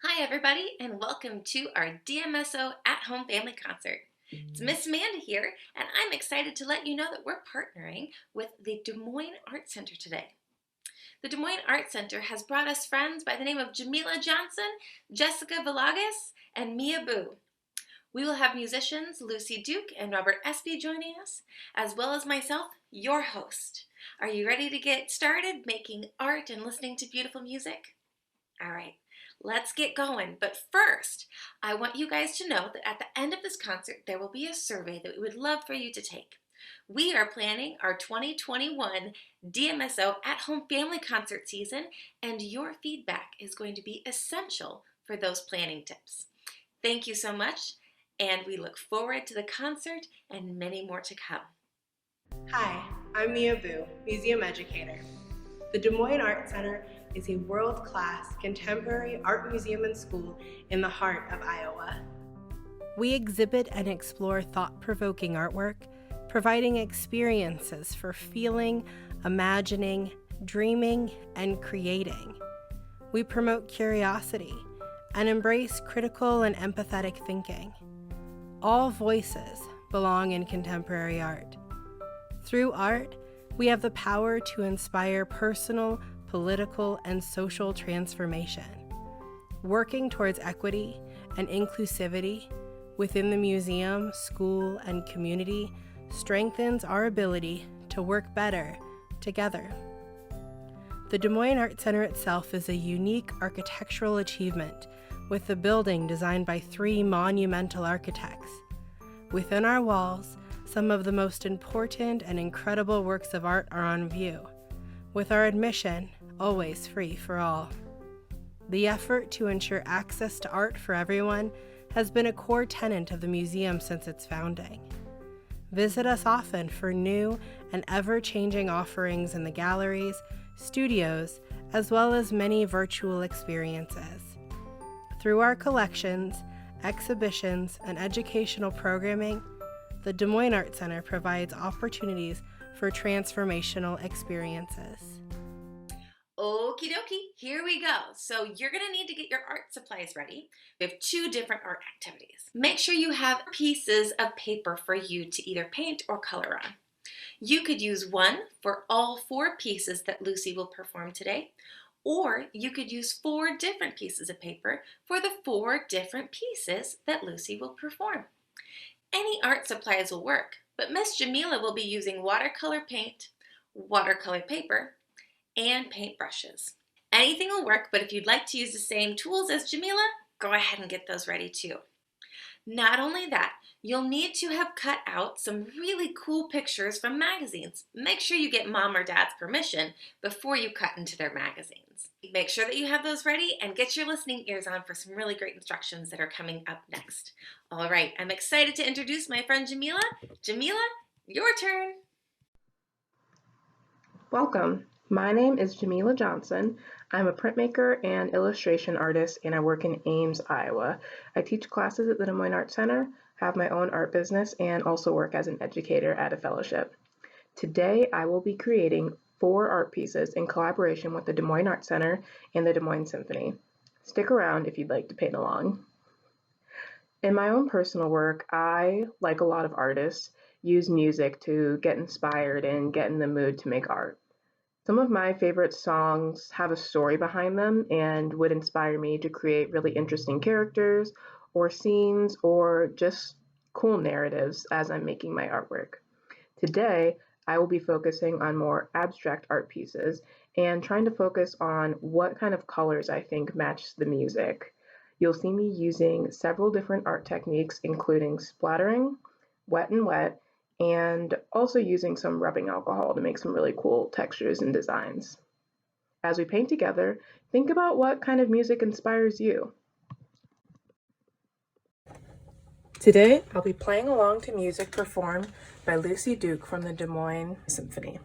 Hi everybody and welcome to our DMSO at-home family concert. It's Miss Amanda here and I'm excited to let you know that we're partnering with the Des Moines Art Center today. The Des Moines Art Center has brought us friends by the name of Jamila Johnson, Jessica Villegas, and Mia Boo. We will have musicians Lucy Duke and Robert Espe joining us, as well as myself, your host. Are you ready to get started making art and listening to beautiful music? All right, let's get going. But first, I want you guys to know that at the end of this concert, there will be a survey that we would love for you to take. We are planning our 2021 DMSO at-home family concert season, and your feedback is going to be essential for those planning tips. Thank you so much, and we look forward to the concert and many more to come. Hi, I'm Mia Boo, museum educator. The Des Moines Art Center is a world-class contemporary art museum and school in the heart of Iowa. We exhibit and explore thought-provoking artwork, providing experiences for feeling, imagining, dreaming, and creating. We promote curiosity and embrace critical and empathetic thinking. All voices belong in contemporary art. Through art, we have the power to inspire personal, political, and social transformation. Working towards equity and inclusivity within the museum, school, and community strengthens our ability to work better together. The Des Moines Art Center itself is a unique architectural achievement, with the building designed by 3 monumental architects. Within our walls, some of the most important and incredible works of art are on view, with our admission always free for all. The effort to ensure access to art for everyone has been a core tenet of the museum since its founding. Visit us often for new and ever-changing offerings in the galleries, studios, as well as many virtual experiences. Through our collections, exhibitions, and educational programming, the Des Moines Art Center provides opportunities for transformational experiences. Okie dokie, here we go. So you're going to need to get your art supplies ready. We have 2 different art activities. Make sure you have pieces of paper for you to either paint or color on. You could use one for all 4 pieces that Lucy will perform today, or you could use 4 different pieces of paper for the 4 different pieces that Lucy will perform. Any art supplies will work, but Miss Jamila will be using watercolor paint, watercolor paper, and paintbrushes. Anything will work, but if you'd like to use the same tools as Jamila, go ahead and get those ready too. Not only that, you'll need to have cut out some really cool pictures from magazines. Make sure you get mom or dad's permission before you cut into their magazines. Make sure that you have those ready and get your listening ears on for some really great instructions that are coming up next. All right, I'm excited to introduce my friend Jamila. Jamila, your turn. Welcome. My name is Jamila Johnson. I'm a printmaker and illustration artist, and I work in Ames, Iowa. I teach classes at the Des Moines Art Center, have my own art business, and also work as an educator at a fellowship. Today, I will be creating 4 art pieces in collaboration with the Des Moines Art Center and the Des Moines Symphony. Stick around if you'd like to paint along. In my own personal work, I, like a lot of artists, use music to get inspired and get in the mood to make art. Some of my favorite songs have a story behind them and would inspire me to create really interesting characters or scenes or just cool narratives as I'm making my artwork. Today, I will be focusing on more abstract art pieces and trying to focus on what kind of colors I think match the music. You'll see me using several different art techniques, including splattering, wet and wet, and also using some rubbing alcohol to make some really cool textures and designs. As we paint together, think about what kind of music inspires you. Today, I'll be playing along to music performed by Lucy Duke from the Des Moines Symphony.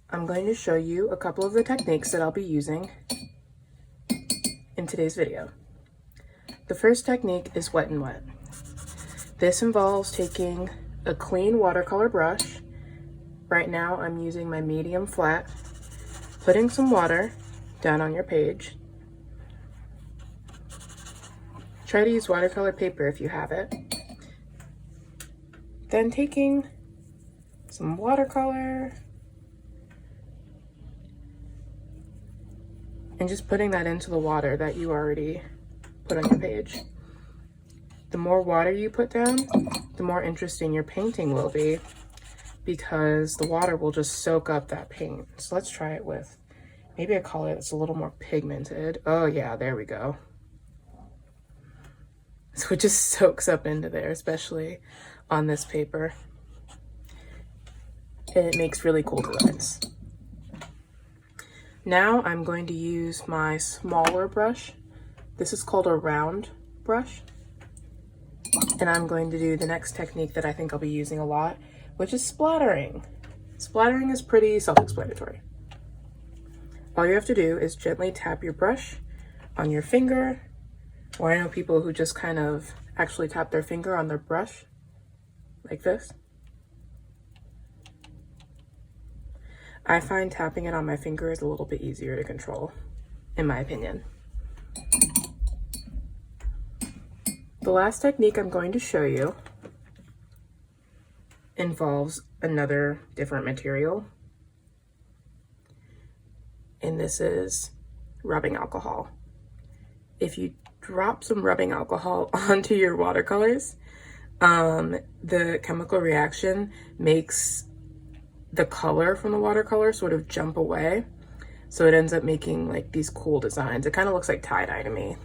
I'm going to show you a couple of the techniques that I'll be using in today's video. The first technique is wet and wet. This involves taking a clean watercolor brush. Right now I'm using my medium flat, putting some water down on your page, Try to use watercolor paper if you have it. Then taking some watercolor and just putting that into the water that you already put on your page. The more water you put down, the more interesting your painting will be, because the water will just soak up that paint. So let's try it with maybe a color that's a little more pigmented. Oh yeah, there we go. So it just soaks up into there, especially on this paper. And it makes really cool designs. Now I'm going to use my smaller brush. This is called a round brush. And I'm going to do the next technique that I think I'll be using a lot, which is splattering. Splattering is pretty self-explanatory. All you have to do is gently tap your brush on your finger, or I know people who just kind of actually tap their finger on their brush like this. I find tapping it on my finger is a little bit easier to control, in my opinion. The last technique I'm going to show you involves another different material, and this is rubbing alcohol. If you drop some rubbing alcohol onto your watercolors, the chemical reaction makes the color from the watercolor sort of jump away. So it ends up making like these cool designs. It kind of looks like tie-dye to me,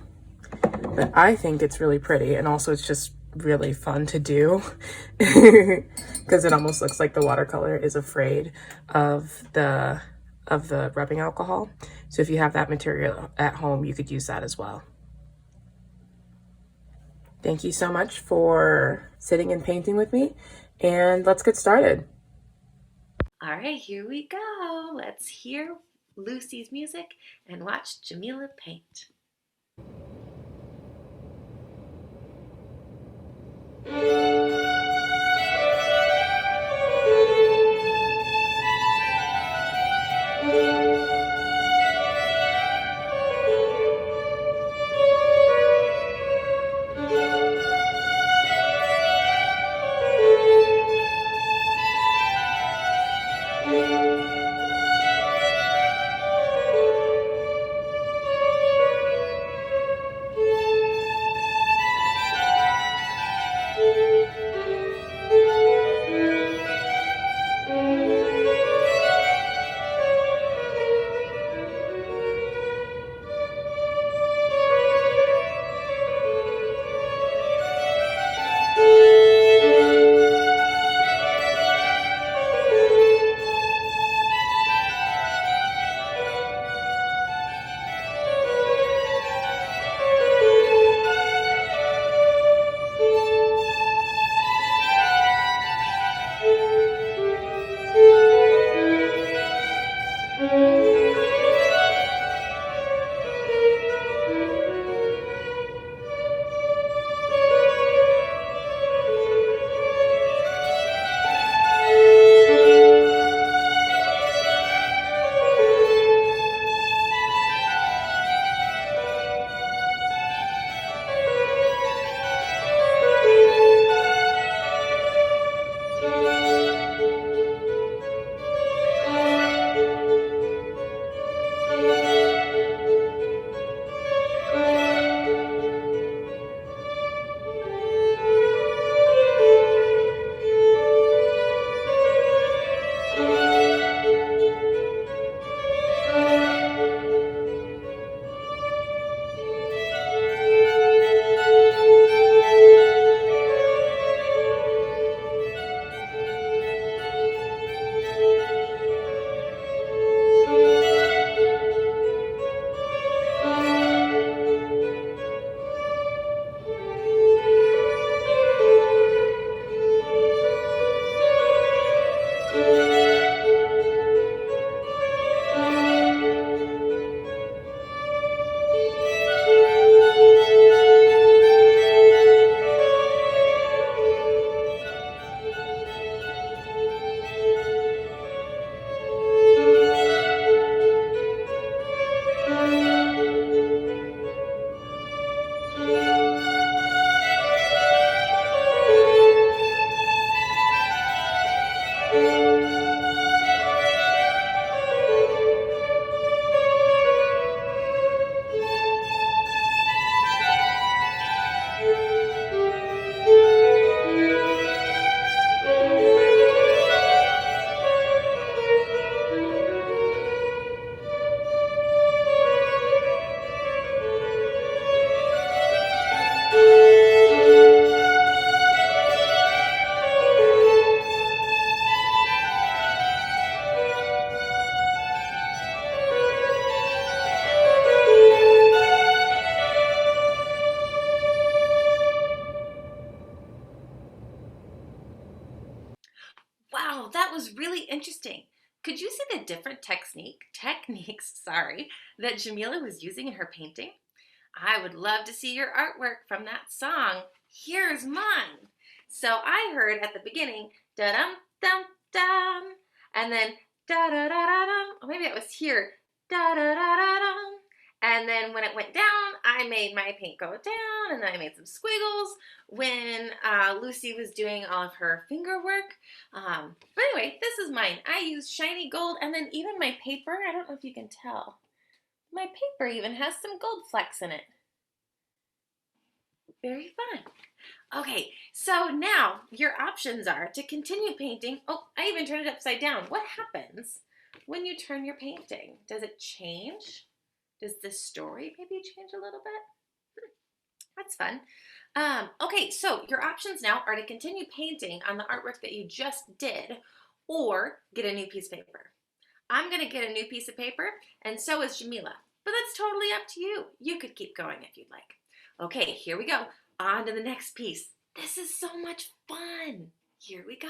but I think it's really pretty. And also it's just really fun to do because it almost looks like the watercolor is afraid of the rubbing alcohol. So if you have that material at home, you could use that as well. Thank you so much for sitting and painting with me, and let's get started. All right, here we go. Let's hear Lucy's music and watch Jamila paint. really interesting. Could you see the different techniques, that Jamila was using in her painting? I would love to see your artwork from that song, Here's Mine. So I heard at the beginning, da-dum, dum, dum, and then da-da-da-da-dum, or maybe it was here, da-da-da-da-dum. And then when it went down, I made my paint go down, and then I made some squiggles when Lucy was doing all of her finger work. But anyway, this is mine. I used shiny gold, and then even my paper, I don't know if you can tell, my paper even has some gold flecks in it. Very fun. Okay, so now your options are to continue painting. Oh, I even turned it upside down. What happens when you turn your painting? Does it change? Does the story maybe change a little bit? That's fun. Okay, so your options now are to continue painting on the artwork that you just did or get a new piece of paper. I'm going to get a new piece of paper, and so is Jamila. But that's totally up to you. You could keep going if you'd like. Okay, here we go. On to the next piece. This is so much fun. Here we go.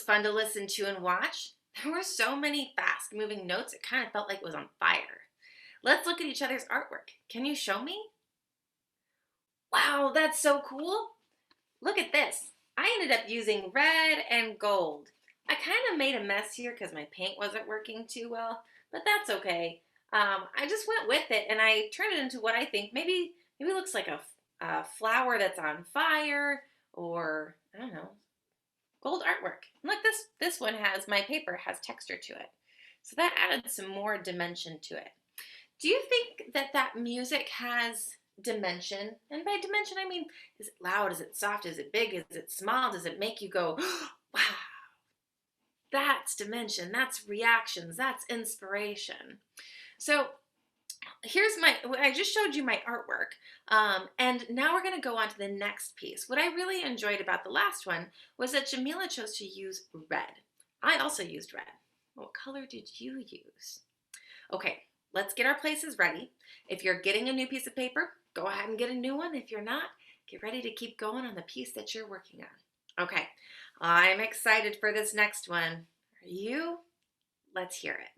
Fun to listen to and watch. There were so many fast moving notes, it kind of felt like it was on fire. Let's look at each other's artwork. Can you show me? Wow, that's so cool. Look at this. I ended up using red and gold. I kind of made a mess here because my paint wasn't working too well, but that's okay. I just went with it and I turned it into what I think maybe looks like a flower that's on fire, or I don't know, gold artwork. And look, this one has, my paper has texture to it. So that added some more dimension to it. Do you think that music has dimension? And by dimension, I mean, is it loud? Is it soft? Is it big? Is it small? Does it make you go, wow? That's dimension, that's reactions, that's inspiration. So I just showed you my artwork. And now we're going to go on to the next piece. What I really enjoyed about the last one was that Jamila chose to use red. I also used red. What color did you use? Okay, let's get our places ready. If you're getting a new piece of paper, go ahead and get a new one. If you're not, get ready to keep going on the piece that you're working on. Okay, I'm excited for this next one. Are you? Let's hear it.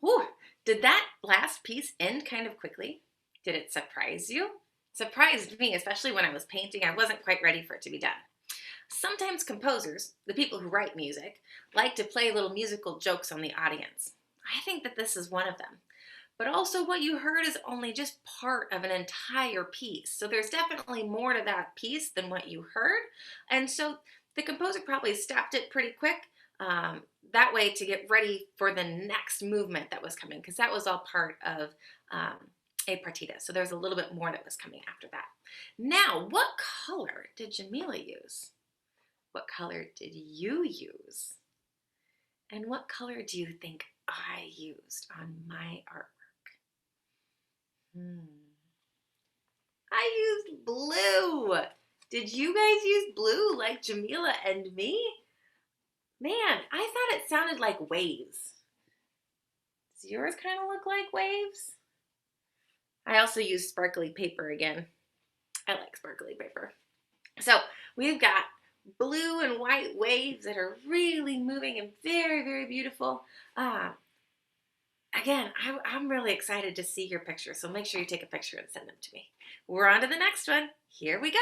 Whew, did that last piece end kind of quickly? Did it surprise you? Surprised me, especially when I was painting. I wasn't quite ready for it to be done. Sometimes composers, the people who write music, like to play little musical jokes on the audience. I think that this is one of them. But also what you heard is only just part of an entire piece. So there's definitely more to that piece than what you heard. And so the composer probably stopped it pretty quick, that way to get ready for the next movement that was coming, because that was all part of a partita. So there's a little bit more that was coming after that. Now, what color did Jamila use? What color did you use? And what color do you think I used on my artwork? I used blue. Did you guys use blue like Jamila and me? Man, I thought it sounded like waves. Does yours kind of look like waves? I also used sparkly paper again. I like sparkly paper. So we've got blue and white waves that are really moving and very, very beautiful. Again, I'm really excited to see your picture, so make sure you take a picture and send them to me. We're on to the next one. Here we go.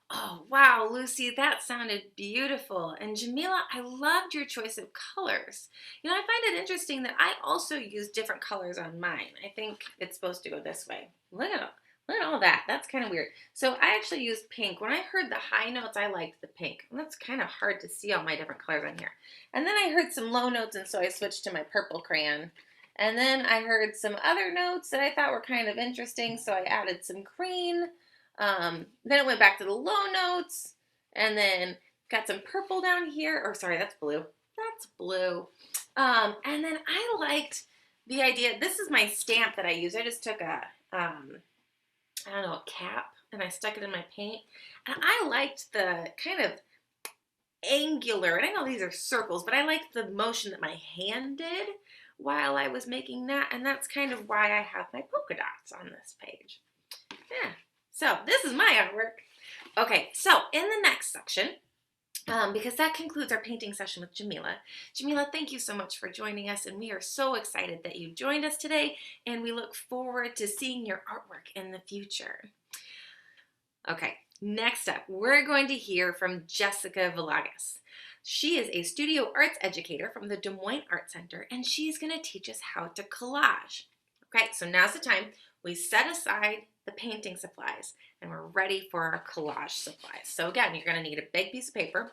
Oh, wow, Lucy, that sounded beautiful. And Jamila, I loved your choice of colors. I find it interesting that I also use different colors on mine. I think it's supposed to go this way. Look at all that. That's kind of weird. So I actually used pink. When I heard the high notes, I liked the pink. And that's kind of hard to see all my different colors on here. And then I heard some low notes, and so I switched to my purple crayon. And then I heard some other notes that I thought were kind of interesting, so I added some green. Then it went back to the low notes, and then got some purple down here. Or sorry, that's blue. That's blue. And then I liked the idea. This is my stamp that I use. I just took a, I don't know, a cap, and I stuck it in my paint. And I liked the kind of angular, and I know these are circles, but I liked the motion that my hand did while I was making that. And that's kind of why I have my polka dots on this page. Yeah. So this is my artwork. Okay, so in the next section, because that concludes our painting session with Jamila. Jamila, thank you so much for joining us, and we are so excited that you joined us today, and we look forward to seeing your artwork in the future. Okay, next up, we're going to hear from Jessica Villegas. She is a studio arts educator from the Des Moines Art Center, and she's going to teach us how to collage. Okay, so now's the time. We set aside the painting supplies, and we're ready for our collage supplies. So again, you're going to need a big piece of paper,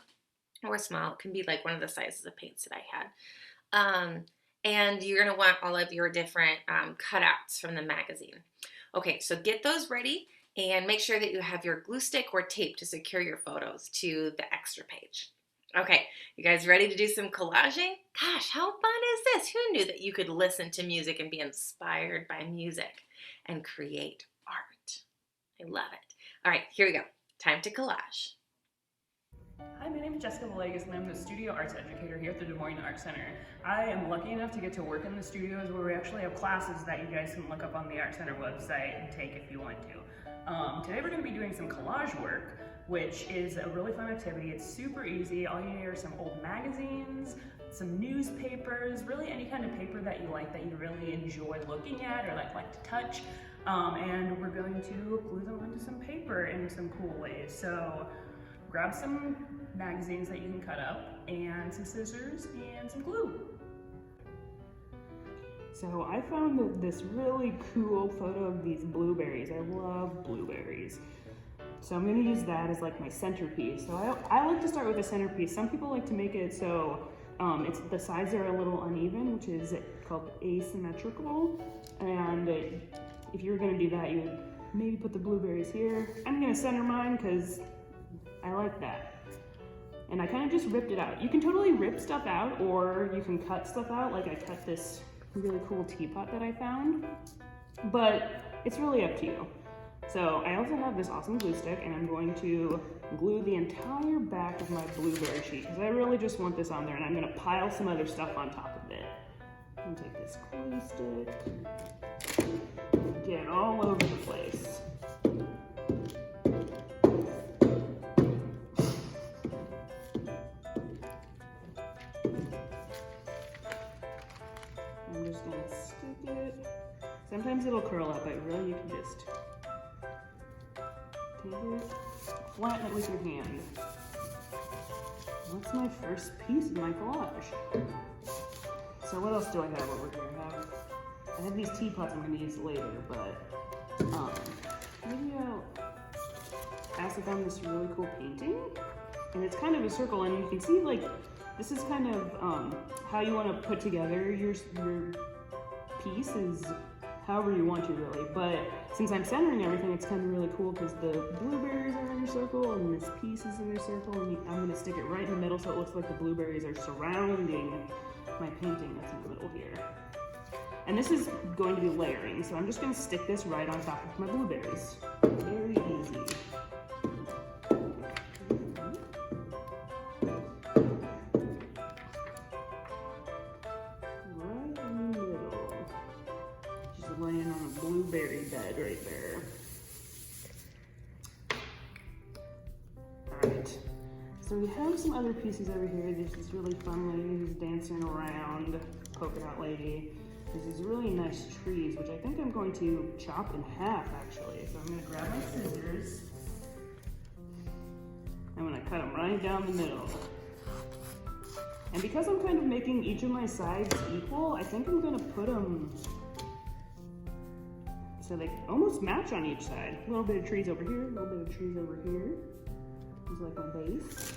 or small. It can be like one of the sizes of paints that I had. And you're going to want all of your different cutouts from the magazine. Okay, so get those ready, and make sure that you have your glue stick or tape to secure your photos to the extra page. Okay, you guys ready to do some collaging? Gosh, how fun is this? Who knew that you could listen to music and be inspired by music and create art? I love it. All right, here we go. Time to collage. Hi, my name is Jessica Villegas, and I'm the studio arts educator here at the Des Moines Art Center. I am lucky enough to get to work in the studios where we actually have classes that you guys can look up on the Art Center website and take if you want to. Today we're going to be doing some collage work, which is a really fun activity. It's super easy. All you need are some old magazines, some newspapers, really any kind of paper that you like, that you really enjoy looking at or like to touch. And we're going to glue them onto some paper in some cool ways. So grab some magazines that you can cut up, and some scissors and some glue. So I found this really cool photo of these blueberries. I love blueberries. So I'm going to use that as like my centerpiece. So I like to start with a centerpiece. Some people like to make it so the sides are a little uneven, which is called asymmetrical. And if you were going to do that, you would maybe put the blueberries here. I'm going to center mine because I like that. And I kind of just ripped it out. You can totally rip stuff out, or you can cut stuff out. Like I cut this really cool teapot that I found, but it's really up to you. So I also have this awesome glue stick, and I'm going to glue the entire back of my blueberry sheet because I really just want this on there, and I'm going to pile some other stuff on top of it. I'm going to take this glue stick, get it all over the place. I'm just going to stick it. Sometimes it'll curl up, but really you can just Flatten it with your hand. That's my first piece of my collage. So what else do I have over here? I have these teapots I'm going to use later, but maybe I'll pass it down this really cool painting. And it's kind of a circle, and you can see like this is kind of how you want to put together your piece is however you want to really, but since I'm centering everything, it's kind of really cool because the blueberries are in a circle and this piece is in a circle, and I'm going to stick it right in the middle so it looks like the blueberries are surrounding my painting that's in the middle here. And this is going to be layering, so I'm just going to stick this right on top of my blueberries. Very easy. Laying on a blueberry bed right there. Alright, so we have some other pieces over here. There's this really fun lady who's dancing around, polka dot lady. There's these really nice trees, which I think I'm going to chop in half actually. So I'm going to grab my scissors. I'm going to cut them right down the middle. And because I'm kind of making each of my sides equal, I think I'm going to put them so they almost match on each side. A little bit of trees over here, a little bit of trees over here. It's like my base.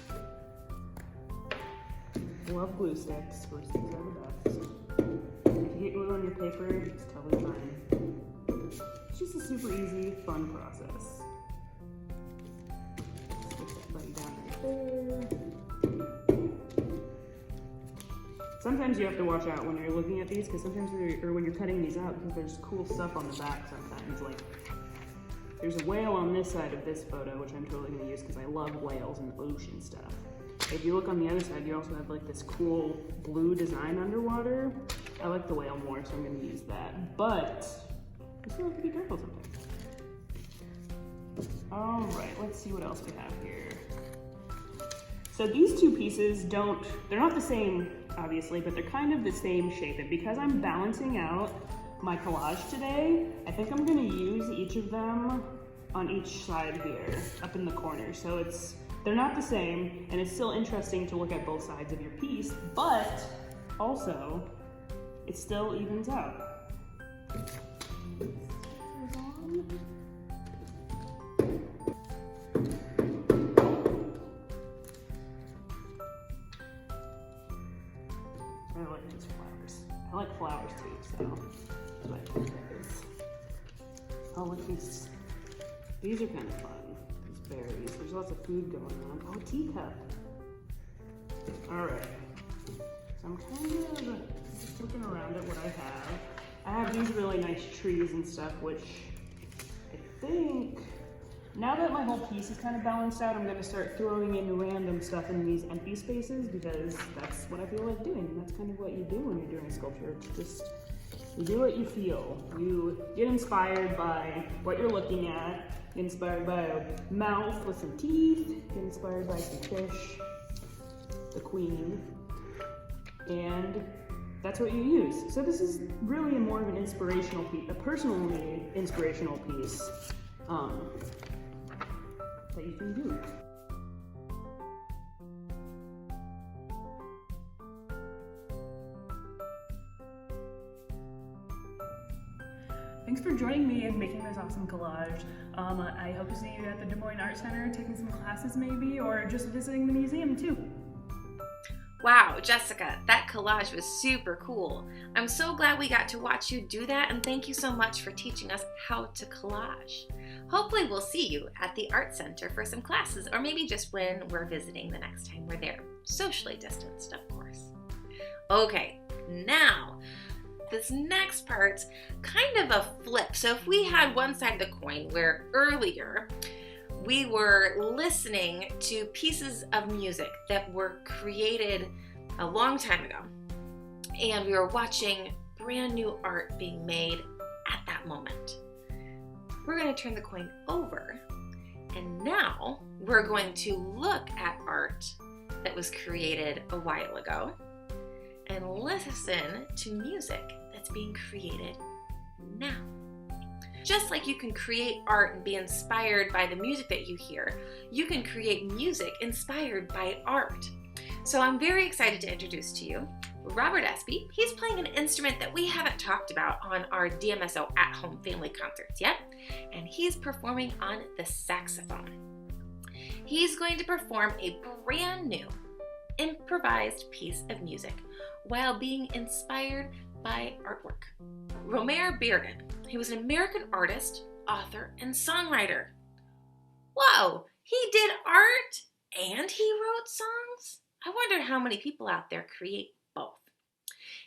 Love glue sticks. Glue sticks are the best. If you get glue on your paper, it's totally fine. It's just a super easy, fun process. Stick that button down right there. Sometimes you have to watch out when you're looking at these, because sometimes when you're cutting these out, because there's cool stuff on the back sometimes. Like, there's a whale on this side of this photo, which I'm totally going to use because I love whales and ocean stuff. If you look on the other side, you also have like this cool blue design underwater. I like the whale more, so I'm going to use that. But you still have to be careful sometimes. All right, let's see what else we have here. So these two pieces they're not the same, obviously, but they're kind of the same shape. And because I'm balancing out my collage today, I think I'm gonna use each of them on each side here, up in the corner. So they're not the same, and it's still interesting to look at both sides of your piece, but also, it still evens out. I like these flowers. I like flowers too, so I like those. Oh, look, these are kind of fun. These berries. There's lots of food going on. Oh, teacup. All right. So I'm kind of just looking around at what I have. I have these really nice trees and stuff, which I think, now that my whole piece is kind of balanced out, I'm going to start throwing in random stuff in these empty spaces because that's what I feel like doing. That's kind of what you do when you're doing a sculpture. It's just, you do what you feel. You get inspired by what you're looking at, get inspired by a mouth with some teeth, get inspired by some fish, the queen, and that's what you use. So this is really more of an inspirational piece, a personally inspirational piece that you can do. Thanks for joining me in making this awesome collage. I hope to see you at the Des Moines Art Center taking some classes maybe, or just visiting the museum too. Wow, Jessica, that collage was super cool. I'm so glad we got to watch you do that, and thank you so much for teaching us how to collage. Hopefully we'll see you at the Art Center for some classes, or maybe just when we're visiting the next time we're there. Socially distanced, of course. Okay, now, this next part's kind of a flip. So if we had one side of the coin where earlier we were listening to pieces of music that were created a long time ago, and we were watching brand new art being made at that moment. We're going to turn the coin over, and now we're going to look at art that was created a while ago and listen to music that's being created now. Just like you can create art and be inspired by the music that you hear, you can create music inspired by art. So I'm very excited to introduce to you Robert Espe. He's playing an instrument that we haven't talked about on our DMSO at-home family concerts yet, and he's performing on the saxophone. He's going to perform a brand new improvised piece of music while being inspired by artwork. Romare Bearden, he was an American artist, author, and songwriter. Whoa, he did art and he wrote songs? I wonder how many people out there create both.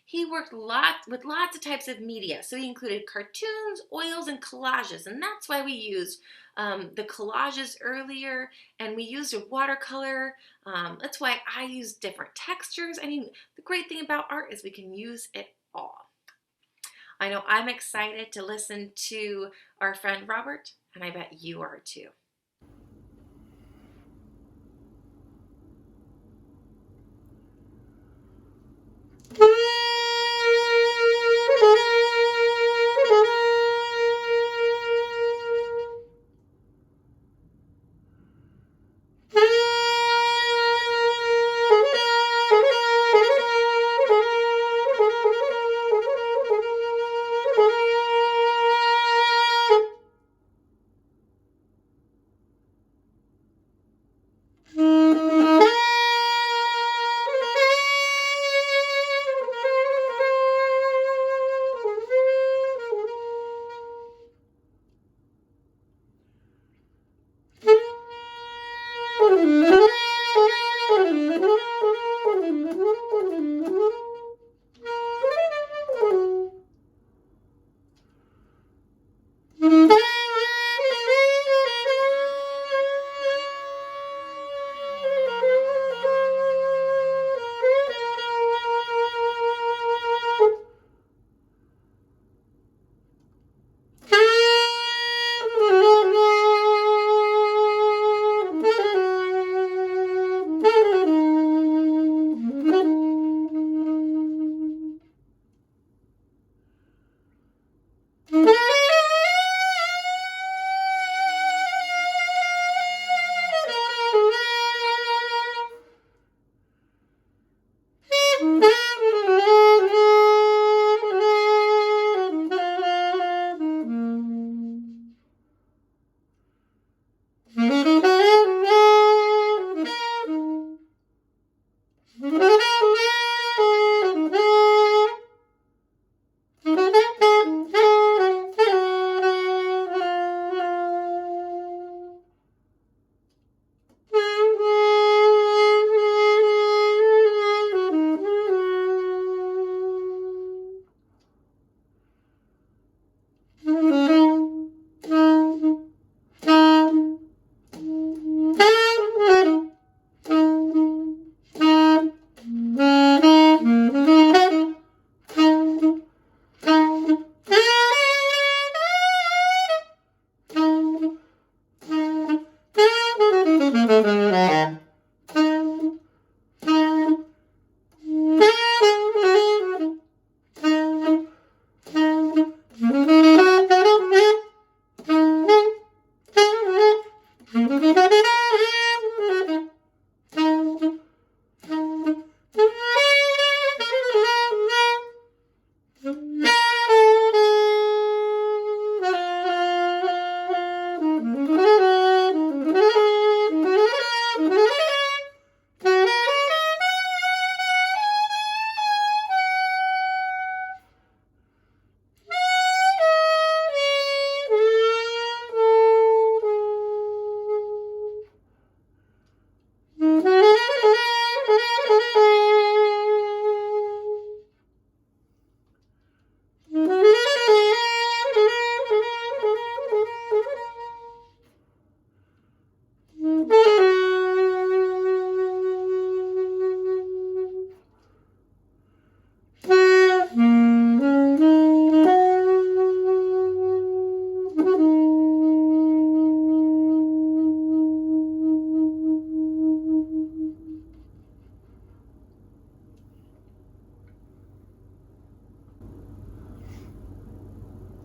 He worked with lots of types of media, so he included cartoons, oils, and collages, and that's why we used the collages earlier, and we used a watercolor. That's why I use different textures. I mean, the great thing about art is we can use it all. I know I'm excited to listen to our friend Robert, and I bet you are too.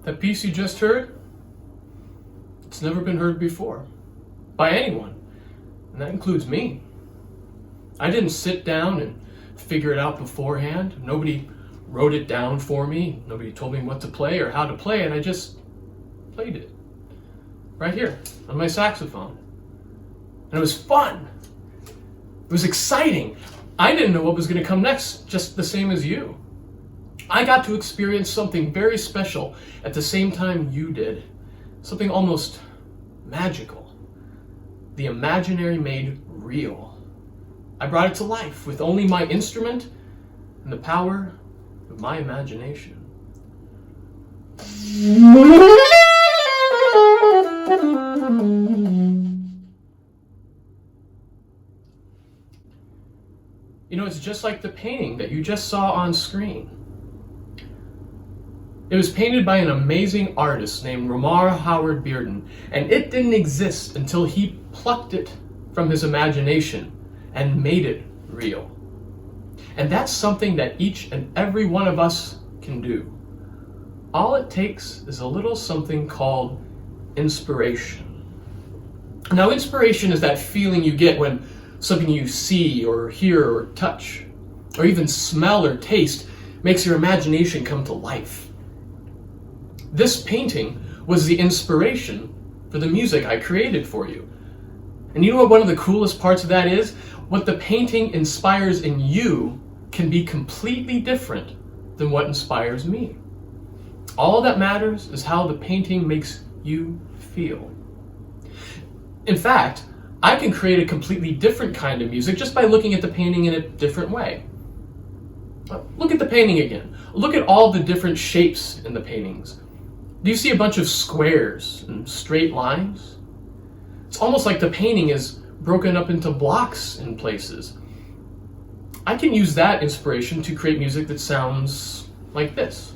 The piece you just heard It's never been heard before by anyone, and that includes me. I didn't sit down and figure it out beforehand. Nobody wrote it down for me. Nobody told me what to play or how to play it. I just played it right here on my saxophone. And it was fun. It was exciting. I didn't know what was going to come next, just the same as you. I got to experience something very special at the same time you did. Something almost magical. The imaginary made real. I brought it to life with only my instrument and the power of my imagination. You know, it's just like the painting that you just saw on screen. It was painted by an amazing artist named Romar Howard Bearden, and it didn't exist until he plucked it from his imagination and made it real. And that's something that each and every one of us can do. All it takes is a little something called inspiration. Now, inspiration is that feeling you get when something you see or hear or touch, or even smell or taste, makes your imagination come to life. This painting was the inspiration for the music I created for you. And you know what one of the coolest parts of that is? What the painting inspires in you can be completely different than what inspires me. All that matters is how the painting makes you feel. In fact, I can create a completely different kind of music just by looking at the painting in a different way. Look at the painting again. Look at all the different shapes in the paintings. Do you see a bunch of squares and straight lines? It's almost like the painting is broken up into blocks in places. I can use that inspiration to create music that sounds like this.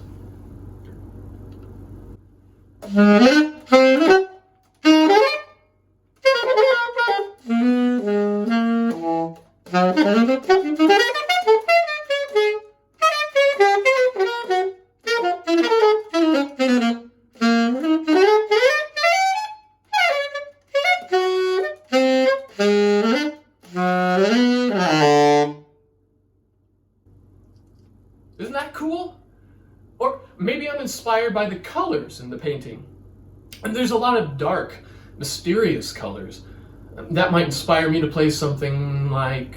Isn't that cool? Or maybe I'm inspired by the colors in the painting. And there's a lot of dark, mysterious colors. That might inspire me to play something like...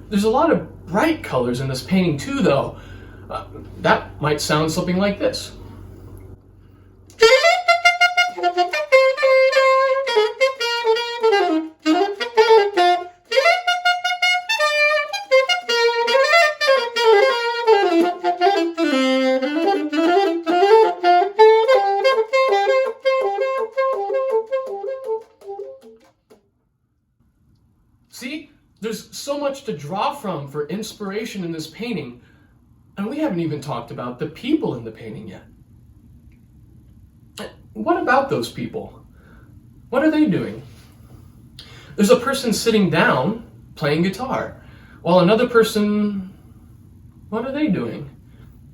There's a lot of bright colors in this painting too, though. That might sound something like this. See? There's so much to draw from for inspiration in this painting, and we haven't even talked about the people in the painting yet. What about those people? What are they doing? There's a person sitting down playing guitar, while another person, what are they doing?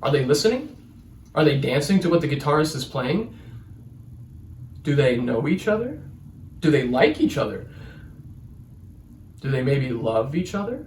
Are they listening? Are they dancing to what the guitarist is playing? Do they know each other? Do they like each other? Do they maybe love each other?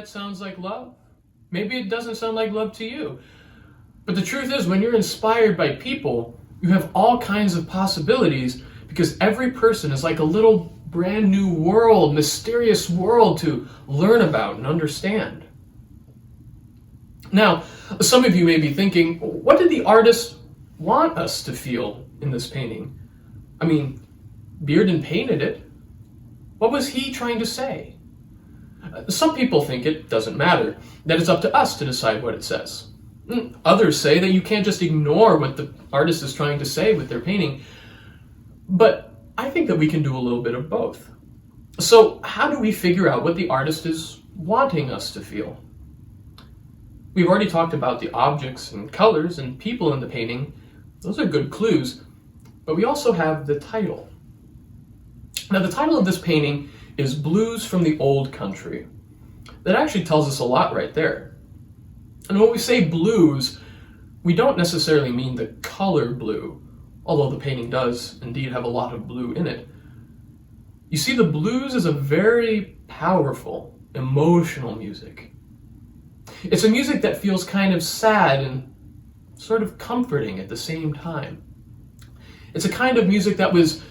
that sounds like love. Maybe it doesn't sound like love to you. But the truth is, when you're inspired by people, you have all kinds of possibilities because every person is like a little brand new world, mysterious world to learn about and understand. Now, some of you may be thinking, what did the artist want us to feel in this painting? I mean, Bearden painted it. What was he trying to say? Some people think it doesn't matter, that it's up to us to decide what it says. Others say that you can't just ignore what the artist is trying to say with their painting. But I think that we can do a little bit of both. So how do we figure out what the artist is wanting us to feel? We've already talked about the objects and colors and people in the painting. Those are good clues. But we also have the title. Now, the title of this painting is Blues from the Old Country. That actually tells us a lot right there. And when we say blues, we don't necessarily mean the color blue, although the painting does indeed have a lot of blue in it. You see, the blues is a very powerful, emotional music. It's a music that feels kind of sad and sort of comforting at the same time. It's a kind of music that was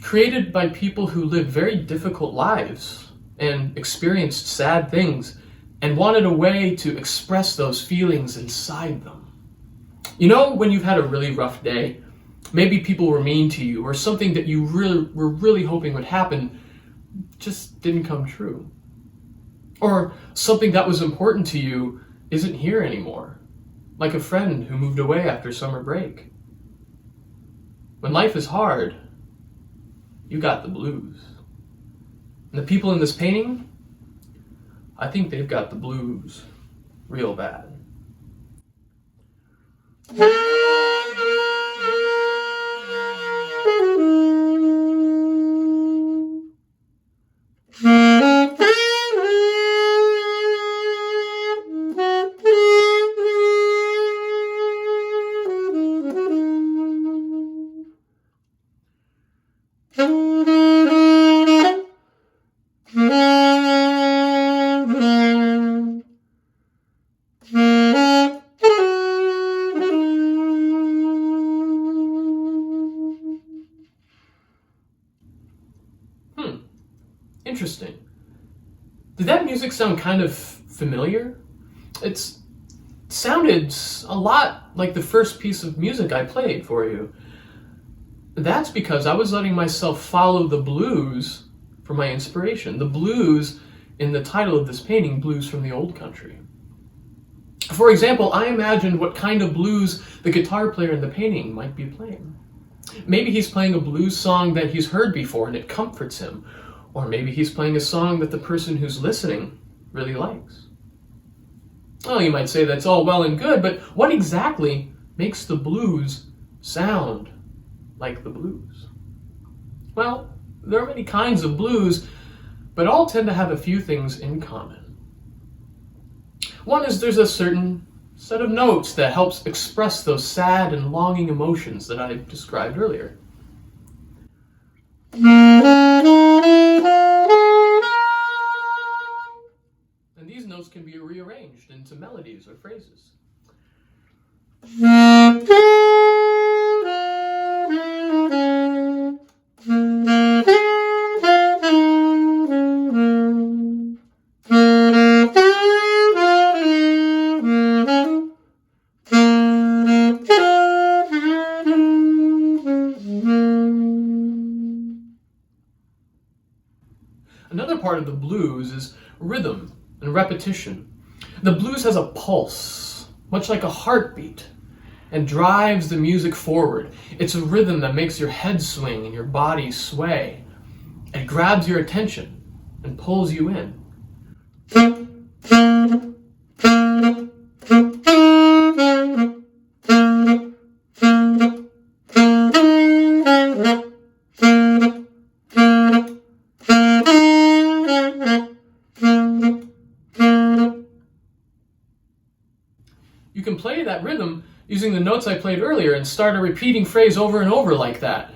created by people who lived very difficult lives and experienced sad things and wanted a way to express those feelings inside them. You know, when you've had a really rough day, maybe people were mean to you or something that you were really hoping would happen just didn't come true. Or something that was important to you isn't here anymore, like a friend who moved away after summer break. When life is hard, you got the blues. And the people in this painting, I think they've got the blues real bad. Interesting. Did that music sound kind of familiar? It sounded a lot like the first piece of music I played for you. That's because I was letting myself follow the blues for my inspiration. The blues in the title of this painting, Blues from the Old Country. For example, I imagined what kind of blues the guitar player in the painting might be playing. Maybe he's playing a blues song that he's heard before and it comforts him. Or maybe he's playing a song that the person who's listening really likes. Well, you might say that's all well and good, but what exactly makes the blues sound like the blues? Well, there are many kinds of blues, but all tend to have a few things in common. One is there's a certain set of notes that helps express those sad and longing emotions that I described earlier. And these notes can be rearranged into melodies or phrases. Another part of the blues is rhythm and repetition. The blues has a pulse, much like a heartbeat, and drives the music forward. It's a rhythm that makes your head swing and your body sway. It grabs your attention and pulls you in. You can play that rhythm using the notes I played earlier and start a repeating phrase over and over like that.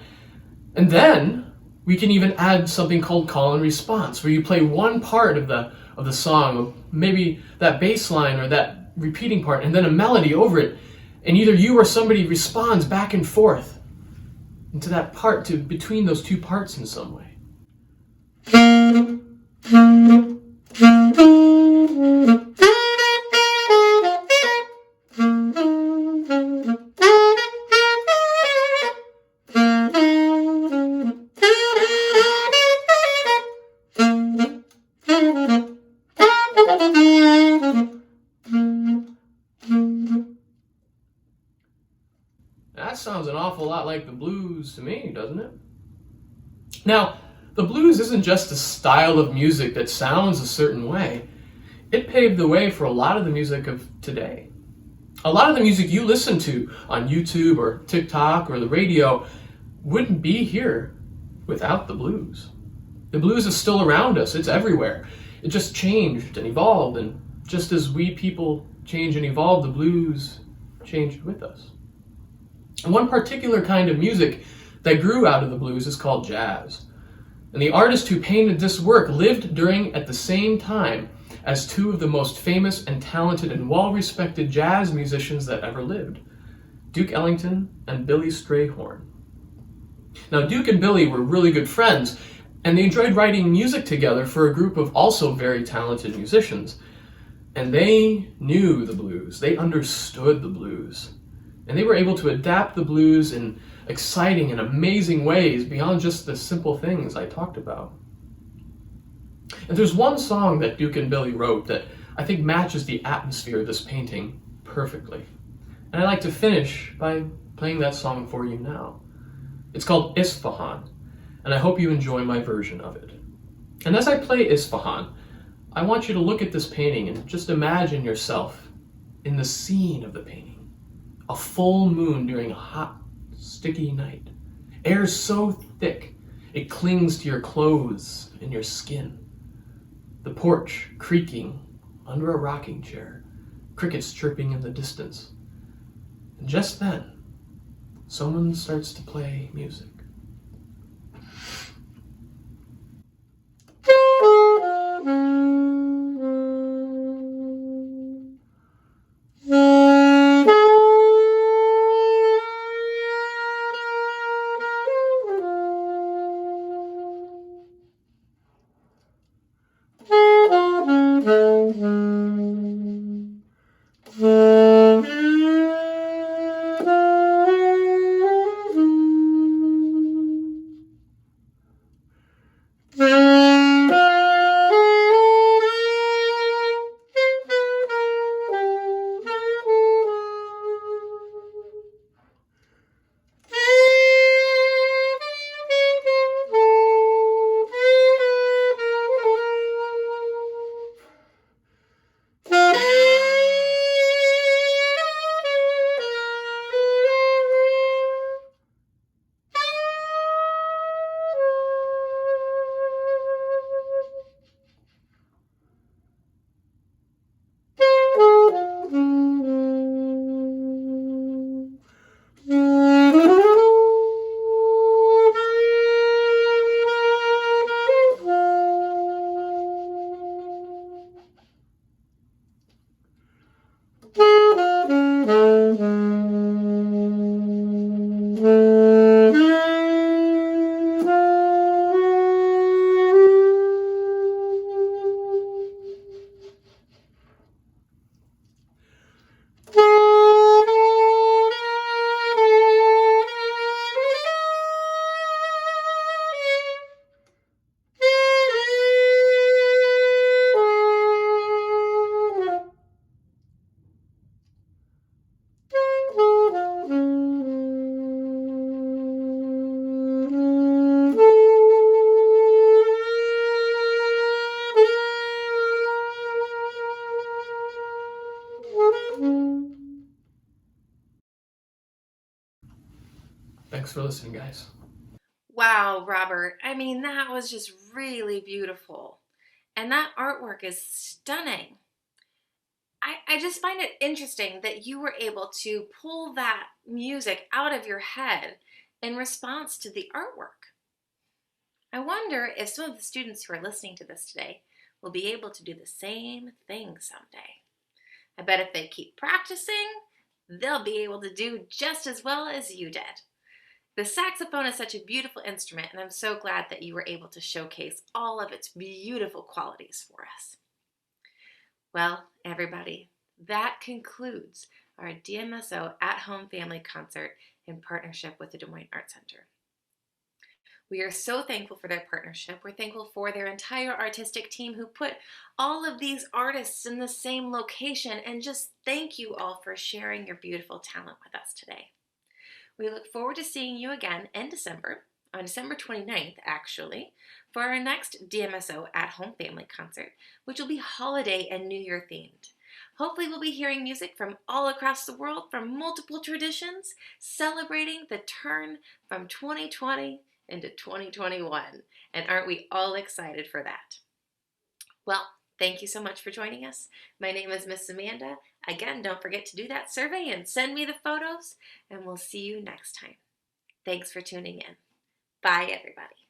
And then we can even add something called call and response, where you play one part of the song maybe that bass line or that repeating part, and then a melody over it, and either you or somebody responds back and forth into that part, to between those two parts in some way. That sounds an awful lot like the blues to me, doesn't it? Now, the blues isn't just a style of music that sounds a certain way. It paved the way for a lot of the music of today. A lot of the music you listen to on YouTube or TikTok or the radio wouldn't be here without the blues. The blues is still around us. It's everywhere. It just changed and evolved, and just as we people change and evolve, the blues changed with us. And one particular kind of music that grew out of the blues is called jazz. And the artist who painted this work lived during at the same time as two of the most famous and talented and well-respected jazz musicians that ever lived, Duke Ellington and Billy Strayhorn. Now, Duke and Billy were really good friends, and they enjoyed writing music together for a group of also very talented musicians. And they knew the blues. They understood the blues. And they were able to adapt the blues in exciting and amazing ways beyond just the simple things I talked about. And there's one song that Duke and Billy wrote that I think matches the atmosphere of this painting perfectly. And I'd like to finish by playing that song for you now. It's called Isfahan, and I hope you enjoy my version of it. And as I play Isfahan, I want you to look at this painting and just imagine yourself in the scene of the painting. A full moon during a hot, sticky night. Air so thick, it clings to your clothes and your skin. The porch creaking under a rocking chair, crickets chirping in the distance. And just then, someone starts to play music. Thanks for listening, guys. Wow, Robert. I mean, that was just really beautiful. And that artwork is stunning. I just find it interesting that you were able to pull that music out of your head in response to the artwork. I wonder if some of the students who are listening to this today will be able to do the same thing someday. I bet if they keep practicing, they'll be able to do just as well as you did. The saxophone is such a beautiful instrument, and I'm so glad that you were able to showcase all of its beautiful qualities for us. Well, everybody, that concludes our DMSO at-home family concert in partnership with the Des Moines Art Center. We are so thankful for their partnership. We're thankful for their entire artistic team who put all of these artists in the same location, and just thank you all for sharing your beautiful talent with us today. We look forward to seeing you again in December, on December 29th actually, for our next DMSO at-home family concert, which will be holiday and New Year themed. Hopefully we'll be hearing music from all across the world from multiple traditions, celebrating the turn from 2020 into 2021. And aren't we all excited for that? Well, thank you so much for joining us. My name is Miss Amanda. Again, don't forget to do that survey and send me the photos, and we'll see you next time. Thanks for tuning in. Bye, everybody.